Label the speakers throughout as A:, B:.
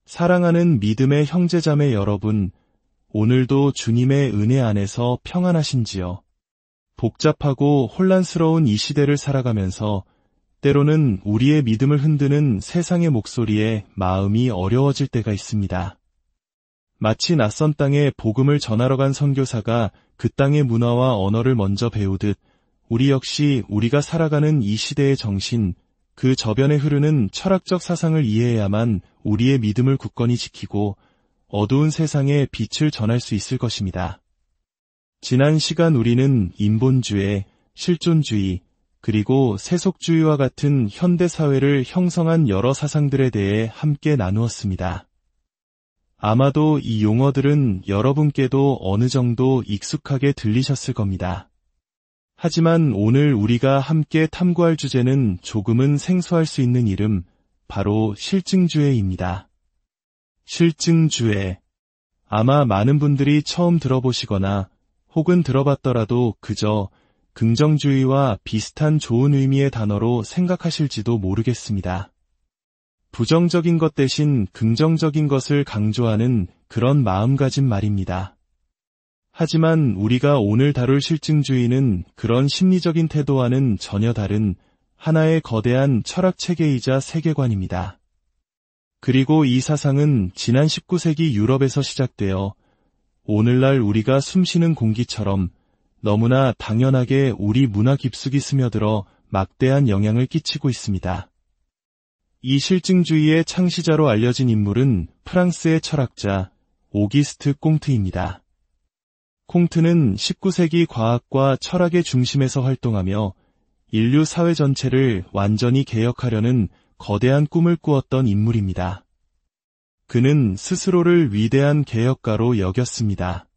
A: 사랑하는 믿음의 형제자매 여러분, 오늘도 주님의 은혜 안에서 평안하신지요? 복잡하고 혼란스러운 이 시대를 살아가면서 때로는 우리의 믿음을 흔드는 세상의 목소리에 마음이 어려워질 때가 있습니다. 마치 낯선 땅에 복음을 전하러 간 선교사가 그 땅의 문화와 언어를 먼저 배우듯 우리 역시 우리가 살아가는 이 시대의 정신, 그 저변에 흐르는 철학적 사상을 이해해야만 우리의 믿음을 굳건히 지키고 어두운 세상에 빛을 전할 수 있을 것입니다. 지난 시간 우리는 인본주의, 실존주의, 그리고 세속주의와 같은 현대사회를 형성한 여러 사상들에 대해 함께 나누었습니다. 아마도 이 용어들은 여러분께도 어느 정도 익숙하게 들리셨을 겁니다. 하지만 오늘 우리가 함께 탐구할 주제는 조금은 생소할 수 있는 이름, 바로 실증주의입니다. 실증주의. 아마 많은 분들이 처음 들어보시거나 혹은 들어봤더라도 그저 긍정주의와 비슷한 좋은 의미의 단어로 생각하실지도 모르겠습니다. 부정적인 것 대신 긍정적인 것을 강조하는 그런 마음가짐 말입니다. 하지만 우리가 오늘 다룰 실증주의는 그런 심리적인 태도와는 전혀 다른 하나의 거대한 철학체계이자 세계관입니다. 그리고 이 사상은 지난 19세기 유럽에서 시작되어 오늘날 우리가 숨쉬는 공기처럼 너무나 당연하게 우리 문화 깊숙이 스며들어 막대한 영향을 끼치고 있습니다. 이 실증주의의 창시자로 알려진 인물은 프랑스의 철학자 오기스트 콩트입니다. 콩트는 19세기 과학과 철학의 중심에서 활동하며 인류 사회 전체를 완전히 개혁하려는 거대한 꿈을 꾸었던 인물입니다. 그는 스스로를 위대한 개혁가로 여겼습니다.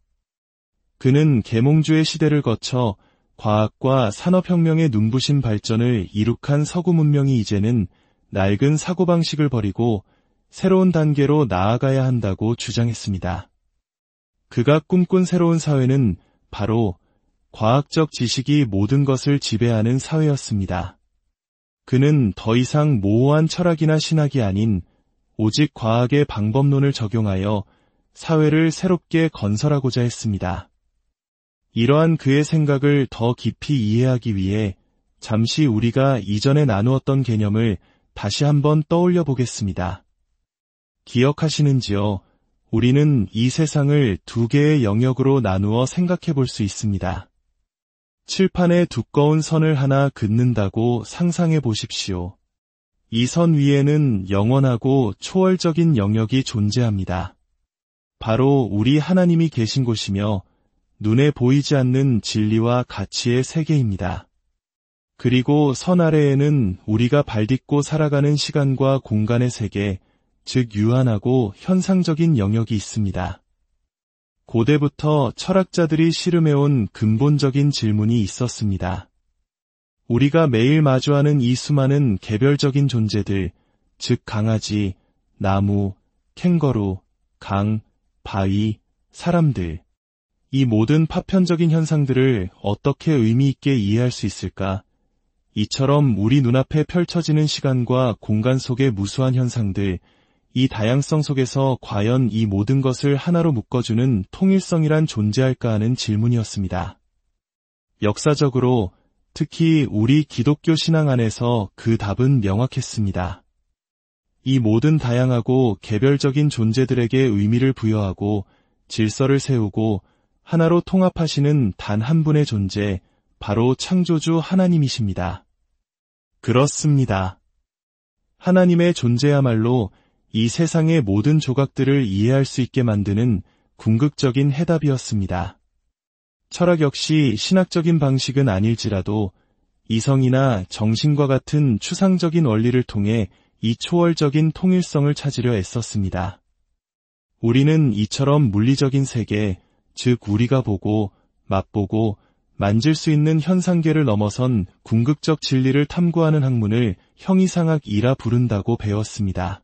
A: 그는 계몽주의 시대를 거쳐 과학과 산업혁명의 눈부신 발전을 이룩한 서구 문명이 이제는 낡은 사고방식을 버리고 새로운 단계로 나아가야 한다고 주장했습니다. 그가 꿈꾼 새로운 사회는 바로 과학적 지식이 모든 것을 지배하는 사회였습니다. 그는 더 이상 모호한 철학이나 신학이 아닌 오직 과학의 방법론을 적용하여 사회를 새롭게 건설하고자 했습니다. 이러한 그의 생각을 더 깊이 이해하기 위해 잠시 우리가 이전에 나누었던 개념을 다시 한번 떠올려 보겠습니다. 기억하시는지요? 우리는 이 세상을 두 개의 영역으로 나누어 생각해 볼 수 있습니다. 칠판에 두꺼운 선을 하나 긋는다고 상상해 보십시오. 이 선 위에는 영원하고 초월적인 영역이 존재합니다. 바로 우리 하나님이 계신 곳이며 눈에 보이지 않는 진리와 가치의 세계입니다. 그리고 선 아래에는 우리가 발딛고 살아가는 시간과 공간의 세계, 즉 유한하고 현상적인 영역이 있습니다. 고대부터 철학자들이 씨름해온 근본적인 질문이 있었습니다. 우리가 매일 마주하는 이 수많은 개별적인 존재들, 즉 강아지, 나무, 캥거루, 강, 바위, 사람들, 이 모든 파편적인 현상들을 어떻게 의미 있게 이해할 수 있을까? 이처럼 우리 눈앞에 펼쳐지는 시간과 공간 속의 무수한 현상들, 이 다양성 속에서 과연 이 모든 것을 하나로 묶어주는 통일성이란 존재할까 하는 질문이었습니다. 역사적으로 특히 우리 기독교 신앙 안에서 그 답은 명확했습니다. 이 모든 다양하고 개별적인 존재들에게 의미를 부여하고 질서를 세우고 하나로 통합하시는 단 한 분의 존재, 바로 창조주 하나님이십니다. 그렇습니다. 하나님의 존재야말로 이 세상의 모든 조각들을 이해할 수 있게 만드는 궁극적인 해답이었습니다. 철학 역시 신학적인 방식은 아닐지라도 이성이나 정신과 같은 추상적인 원리를 통해 이 초월적인 통일성을 찾으려 애썼습니다. 우리는 이처럼 물리적인 세계, 즉 우리가 보고, 맛보고, 만질 수 있는 현상계를 넘어선 궁극적 진리를 탐구하는 학문을 형이상학이라 부른다고 배웠습니다.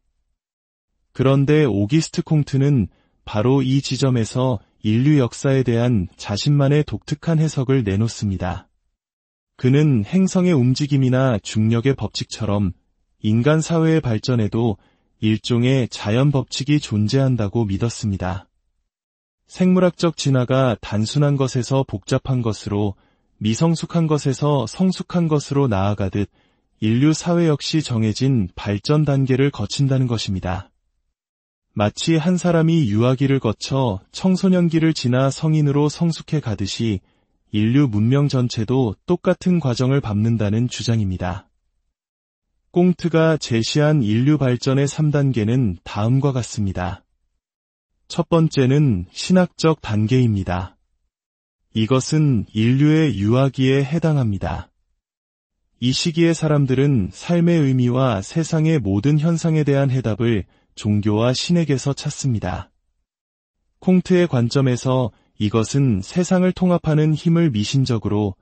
A: 그런데 오기스트 콩트는 바로 이 지점에서 인류 역사에 대한 자신만의 독특한 해석을 내놓습니다. 그는 행성의 움직임이나 중력의 법칙처럼 인간 사회의 발전에도 일종의 자연 법칙이 존재한다고 믿었습니다. 생물학적 진화가 단순한 것에서 복잡한 것으로, 미성숙한 것에서 성숙한 것으로 나아가듯 인류 사회 역시 정해진 발전 단계를 거친다는 것입니다. 마치 한 사람이 유아기를 거쳐 청소년기를 지나 성인으로 성숙해 가듯이 인류 문명 전체도 똑같은 과정을 밟는다는 주장입니다. 꽁트가 제시한 인류 발전의 3단계는 다음과 같습니다. 첫 번째는 신학적 단계입니다. 이것은 인류의 유아기에 해당합니다. 이 시기의 사람들은 삶의 의미와 세상의 모든 현상에 대한 해답을 종교와 신에게서 찾습니다. 콩트의 관점에서 이것은 세상을 통합하는 힘을 미신적으로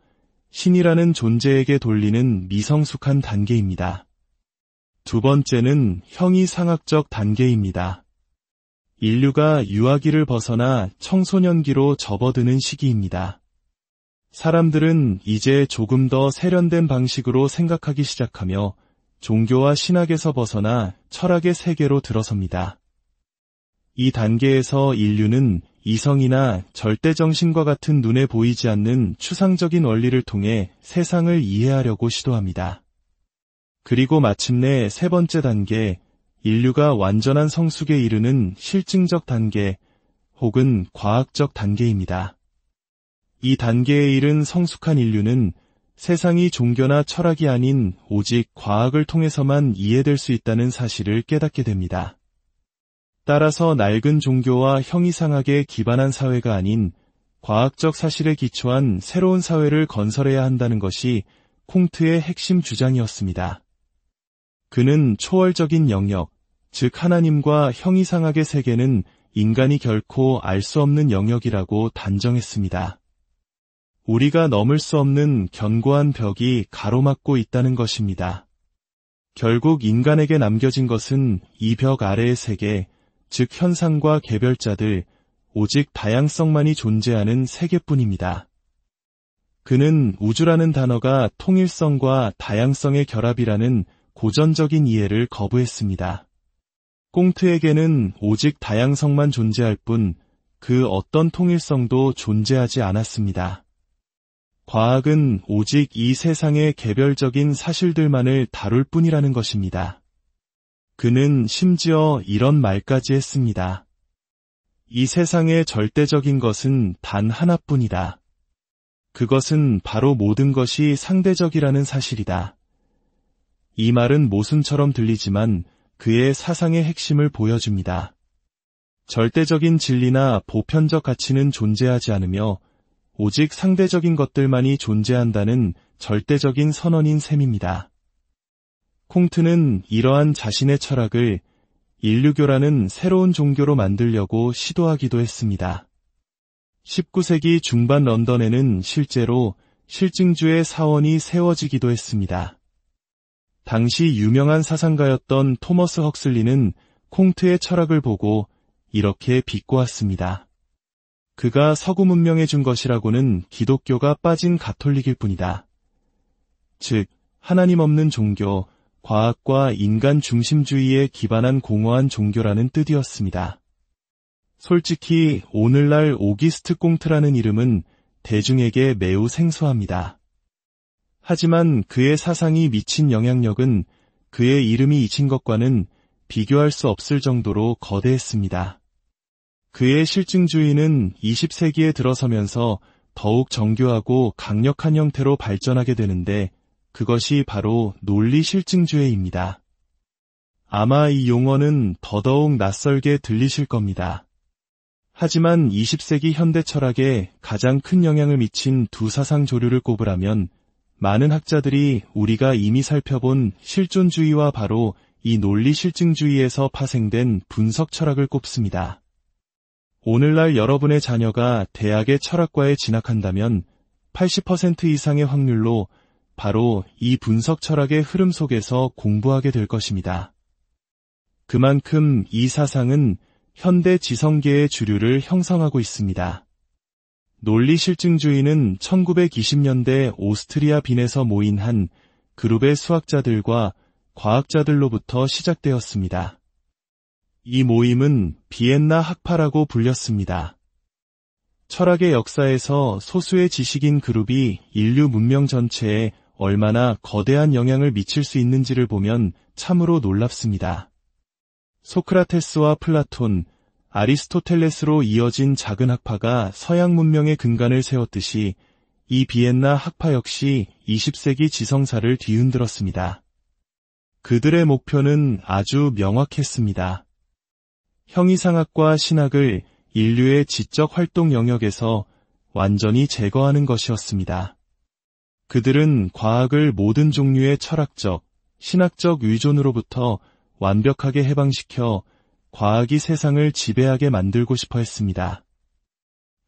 A: 신이라는 존재에게 돌리는 미성숙한 단계입니다. 두 번째는 형이상학적 단계입니다. 인류가 유아기를 벗어나 청소년기로 접어드는 시기입니다. 사람들은 이제 조금 더 세련된 방식으로 생각하기 시작하며 종교와 신학에서 벗어나 철학의 세계로 들어섭니다. 이 단계에서 인류는 이성이나 절대정신과 같은 눈에 보이지 않는 추상적인 원리를 통해 세상을 이해하려고 시도합니다. 그리고 마침내 세 번째 단계, 인류가 완전한 성숙에 이르는 실증적 단계 혹은 과학적 단계입니다. 이 단계에 이른 성숙한 인류는 세상이 종교나 철학이 아닌 오직 과학을 통해서만 이해될 수 있다는 사실을 깨닫게 됩니다. 따라서 낡은 종교와 형이상학에 기반한 사회가 아닌 과학적 사실에 기초한 새로운 사회를 건설해야 한다는 것이 콩트의 핵심 주장이었습니다. 그는 초월적인 영역, 즉 하나님과 형이상학의 세계는 인간이 결코 알 수 없는 영역이라고 단정했습니다. 우리가 넘을 수 없는 견고한 벽이 가로막고 있다는 것입니다. 결국 인간에게 남겨진 것은 이 벽 아래의 세계, 즉 현상과 개별자들, 오직 다양성만이 존재하는 세계뿐입니다. 그는 우주라는 단어가 통일성과 다양성의 결합이라는 고전적인 이해를 거부했습니다. 꽁트에게는 오직 다양성만 존재할 뿐 그 어떤 통일성도 존재하지 않았습니다. 과학은 오직 이 세상의 개별적인 사실들만을 다룰 뿐이라는 것입니다. 그는 심지어 이런 말까지 했습니다. 이 세상의 절대적인 것은 단 하나뿐이다. 그것은 바로 모든 것이 상대적이라는 사실이다. 이 말은 모순처럼 들리지만 그의 사상의 핵심을 보여줍니다. 절대적인 진리나 보편적 가치는 존재하지 않으며 오직 상대적인 것들만이 존재한다는 절대적인 선언인 셈입니다. 콩트는 이러한 자신의 철학을 인류교라는 새로운 종교로 만들려고 시도하기도 했습니다. 19세기 중반 런던에는 실제로 실증주의 사원이 세워지기도 했습니다. 당시 유명한 사상가였던 토머스 헉슬리는 콩트의 철학을 보고 이렇게 비꼬았습니다. 그가 서구 문명에 준 것이라고는 기독교가 빠진 가톨릭일 뿐이다. 즉, 하나님 없는 종교, 과학과 인간 중심주의에 기반한 공허한 종교라는 뜻이었습니다. 솔직히 오늘날 오기스트 콩트라는 이름은 대중에게 매우 생소합니다. 하지만 그의 사상이 미친 영향력은 그의 이름이 잊힌 것과는 비교할 수 없을 정도로 거대했습니다. 그의 실증주의는 20세기에 들어서면서 더욱 정교하고 강력한 형태로 발전하게 되는데 그것이 바로 논리 실증주의입니다. 아마 이 용어는 더더욱 낯설게 들리실 겁니다. 하지만 20세기 현대 철학에 가장 큰 영향을 미친 두 사상 조류를 꼽으라면 많은 학자들이 우리가 이미 살펴본 실존주의와 바로 이 논리 실증주의에서 파생된 분석 철학을 꼽습니다. 오늘날 여러분의 자녀가 대학의 철학과에 진학한다면 80% 이상의 확률로 바로 이 분석 철학의 흐름 속에서 공부하게 될 것입니다. 그만큼 이 사상은 현대 지성계의 주류를 형성하고 있습니다. 논리 실증주의는 1920년대 오스트리아 빈에서 모인 한 그룹의 수학자들과 과학자들로부터 시작되었습니다. 이 모임은 비엔나 학파라고 불렸습니다. 철학의 역사에서 소수의 지식인 그룹이 인류 문명 전체에 얼마나 거대한 영향을 미칠 수 있는지를 보면 참으로 놀랍습니다. 소크라테스와 플라톤, 아리스토텔레스로 이어진 작은 학파가 서양 문명의 근간을 세웠듯이 이 비엔나 학파 역시 20세기 지성사를 뒤흔들었습니다. 그들의 목표는 아주 명확했습니다. 형이상학과 신학을 인류의 지적 활동 영역에서 완전히 제거하는 것이었습니다. 그들은 과학을 모든 종류의 철학적, 신학적 의존으로부터 완벽하게 해방시켜 과학이 세상을 지배하게 만들고 싶어 했습니다.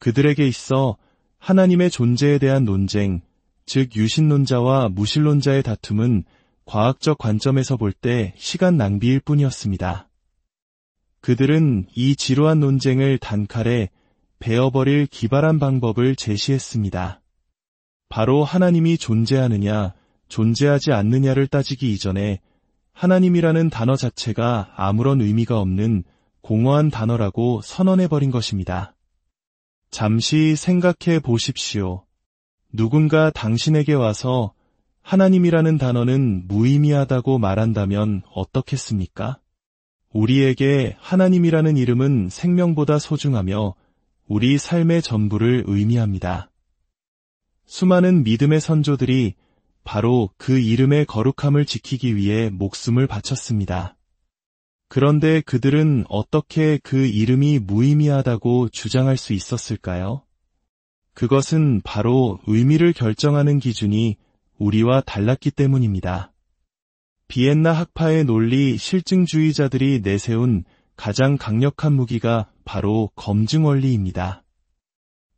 A: 그들에게 있어 하나님의 존재에 대한 논쟁, 즉 유신론자와 무신론자의 다툼은 과학적 관점에서 볼 때 시간 낭비일 뿐이었습니다. 그들은 이 지루한 논쟁을 단칼에 베어버릴 기발한 방법을 제시했습니다. 바로 하나님이 존재하느냐, 존재하지 않느냐를 따지기 이전에 하나님이라는 단어 자체가 아무런 의미가 없는 공허한 단어라고 선언해버린 것입니다. 잠시 생각해 보십시오. 누군가 당신에게 와서 하나님이라는 단어는 무의미하다고 말한다면 어떻겠습니까? 우리에게 하나님이라는 이름은 생명보다 소중하며 우리 삶의 전부를 의미합니다. 수많은 믿음의 선조들이 바로 그 이름의 거룩함을 지키기 위해 목숨을 바쳤습니다. 그런데 그들은 어떻게 그 이름이 무의미하다고 주장할 수 있었을까요? 그것은 바로 의미를 결정하는 기준이 우리와 달랐기 때문입니다. 비엔나 학파의 논리 실증주의자들이 내세운 가장 강력한 무기가 바로 검증 원리입니다.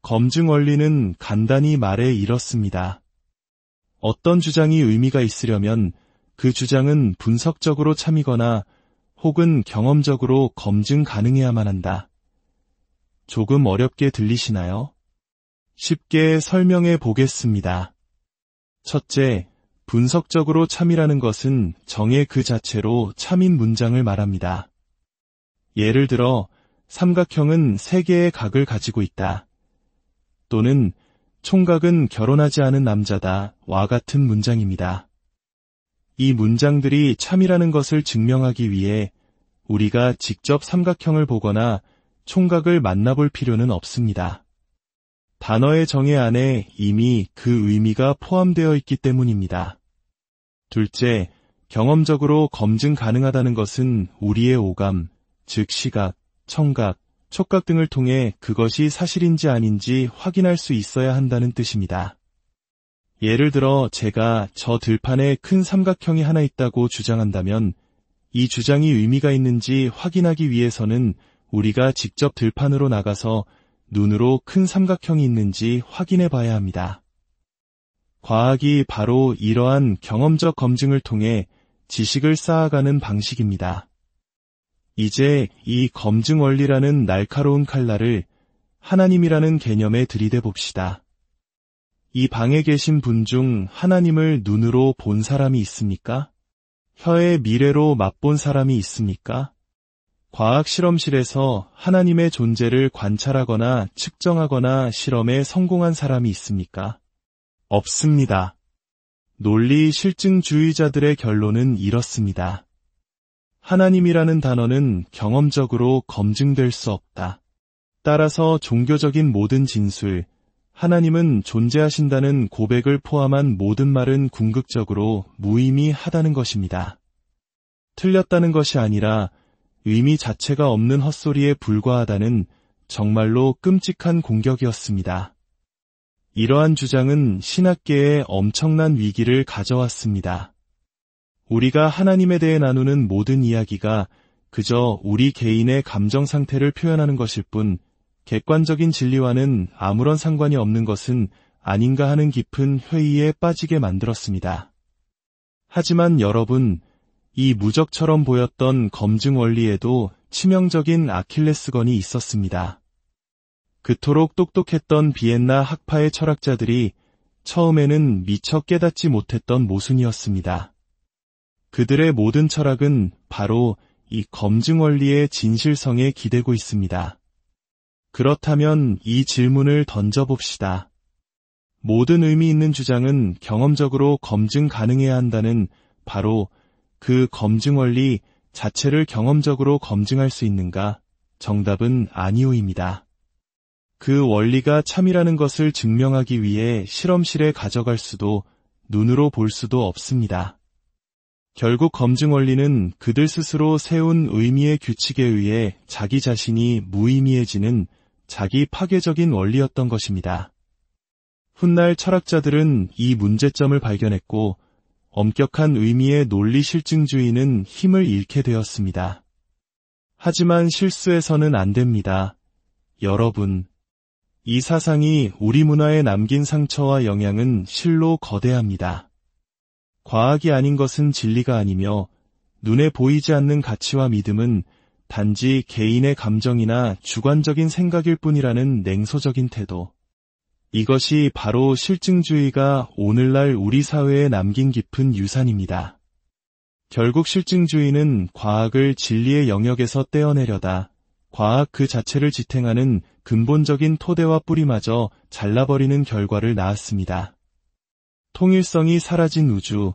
A: 검증 원리는 간단히 말해 이렇습니다. 어떤 주장이 의미가 있으려면 그 주장은 분석적으로 참이거나 혹은 경험적으로 검증 가능해야만 한다. 조금 어렵게 들리시나요? 쉽게 설명해 보겠습니다. 첫째, 분석적으로 참이라는 것은 정의 그 자체로 참인 문장을 말합니다. 예를 들어, 삼각형은 3개의 각을 가지고 있다. 또는 총각은 결혼하지 않은 남자다 와 같은 문장입니다. 이 문장들이 참이라는 것을 증명하기 위해 우리가 직접 삼각형을 보거나 총각을 만나볼 필요는 없습니다. 단어의 정의 안에 이미 그 의미가 포함되어 있기 때문입니다. 둘째, 경험적으로 검증 가능하다는 것은 우리의 오감, 즉 시각, 청각, 촉각 등을 통해 그것이 사실인지 아닌지 확인할 수 있어야 한다는 뜻입니다. 예를 들어 제가 저 들판에 큰 삼각형이 하나 있다고 주장한다면 이 주장이 의미가 있는지 확인하기 위해서는 우리가 직접 들판으로 나가서 눈으로 큰 삼각형이 있는지 확인해 봐야 합니다. 과학이 바로 이러한 경험적 검증을 통해 지식을 쌓아가는 방식입니다. 이제 이 검증 원리라는 날카로운 칼날을 하나님이라는 개념에 들이대 봅시다. 이 방에 계신 분 중 하나님을 눈으로 본 사람이 있습니까? 혀의 미래로 맛본 사람이 있습니까? 과학 실험실에서 하나님의 존재를 관찰하거나 측정하거나 실험에 성공한 사람이 있습니까? 없습니다. 논리 실증주의자들의 결론은 이렇습니다. 하나님이라는 단어는 경험적으로 검증될 수 없다. 따라서 종교적인 모든 진술, 하나님은 존재하신다는 고백을 포함한 모든 말은 궁극적으로 무의미하다는 것입니다. 틀렸다는 것이 아니라 의미 자체가 없는 헛소리에 불과하다는 정말로 끔찍한 공격이었습니다. 이러한 주장은 신학계에 엄청난 위기를 가져왔습니다. 우리가 하나님에 대해 나누는 모든 이야기가 그저 우리 개인의 감정 상태를 표현하는 것일 뿐 객관적인 진리와는 아무런 상관이 없는 것은 아닌가 하는 깊은 회의에 빠지게 만들었습니다. 하지만 여러분, 이 무적처럼 보였던 검증 원리에도 치명적인 아킬레스건이 있었습니다. 그토록 똑똑했던 비엔나 학파의 철학자들이 처음에는 미처 깨닫지 못했던 모순이었습니다. 그들의 모든 철학은 바로 이 검증 원리의 진실성에 기대고 있습니다. 그렇다면 이 질문을 던져봅시다. 모든 의미 있는 주장은 경험적으로 검증 가능해야 한다는 바로 그 검증 원리 자체를 경험적으로 검증할 수 있는가? 정답은 아니오입니다. 그 원리가 참이라는 것을 증명하기 위해 실험실에 가져갈 수도 눈으로 볼 수도 없습니다. 결국 검증 원리는 그들 스스로 세운 의미의 규칙에 의해 자기 자신이 무의미해지는 자기 파괴적인 원리였던 것입니다. 훗날 철학자들은 이 문제점을 발견했고 엄격한 의미의 논리 실증주의는 힘을 잃게 되었습니다. 하지만 실수해서는 안 됩니다. 여러분, 이 사상이 우리 문화에 남긴 상처와 영향은 실로 거대합니다. 과학이 아닌 것은 진리가 아니며 눈에 보이지 않는 가치와 믿음은 단지 개인의 감정이나 주관적인 생각일 뿐이라는 냉소적인 태도. 이것이 바로 실증주의가 오늘날 우리 사회에 남긴 깊은 유산입니다. 결국 실증주의는 과학을 진리의 영역에서 떼어내려다 과학 그 자체를 지탱하는 근본적인 토대와 뿌리마저 잘라버리는 결과를 낳았습니다. 통일성이 사라진 우주,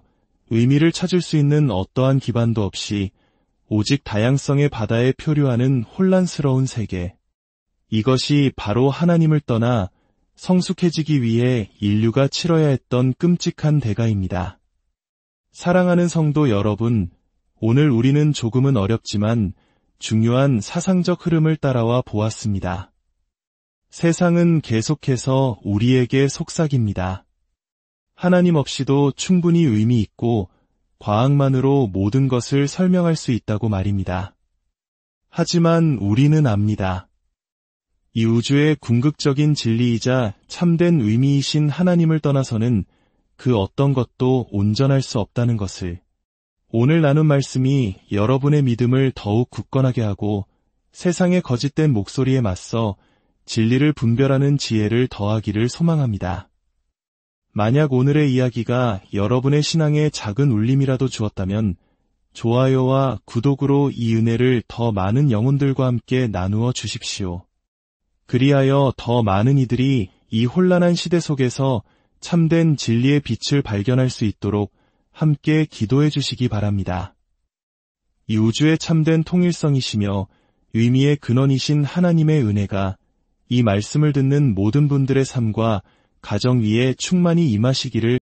A: 의미를 찾을 수 있는 어떠한 기반도 없이 오직 다양성의 바다에 표류하는 혼란스러운 세계. 이것이 바로 하나님을 떠나 성숙해지기 위해 인류가 치러야 했던 끔찍한 대가입니다. 사랑하는 성도 여러분, 오늘 우리는 조금은 어렵지만 중요한 사상적 흐름을 따라와 보았습니다. 세상은 계속해서 우리에게 속삭입니다. 하나님 없이도 충분히 의미 있고 과학만으로 모든 것을 설명할 수 있다고 말입니다. 하지만 우리는 압니다. 이 우주의 궁극적인 진리이자 참된 의미이신 하나님을 떠나서는 그 어떤 것도 온전할 수 없다는 것을. 오늘 나눈 말씀이 여러분의 믿음을 더욱 굳건하게 하고 세상의 거짓된 목소리에 맞서 진리를 분별하는 지혜를 더하기를 소망합니다. 만약 오늘의 이야기가 여러분의 신앙에 작은 울림이라도 주었다면 좋아요와 구독으로 이 은혜를 더 많은 영혼들과 함께 나누어 주십시오. 그리하여 더 많은 이들이 이 혼란한 시대 속에서 참된 진리의 빛을 발견할 수 있도록 함께 기도해 주시기 바랍니다. 이 우주의 참된 통일성이시며 의미의 근원이신 하나님의 은혜가 이 말씀을 듣는 모든 분들의 삶과 가정 위에 충만히 임하시기를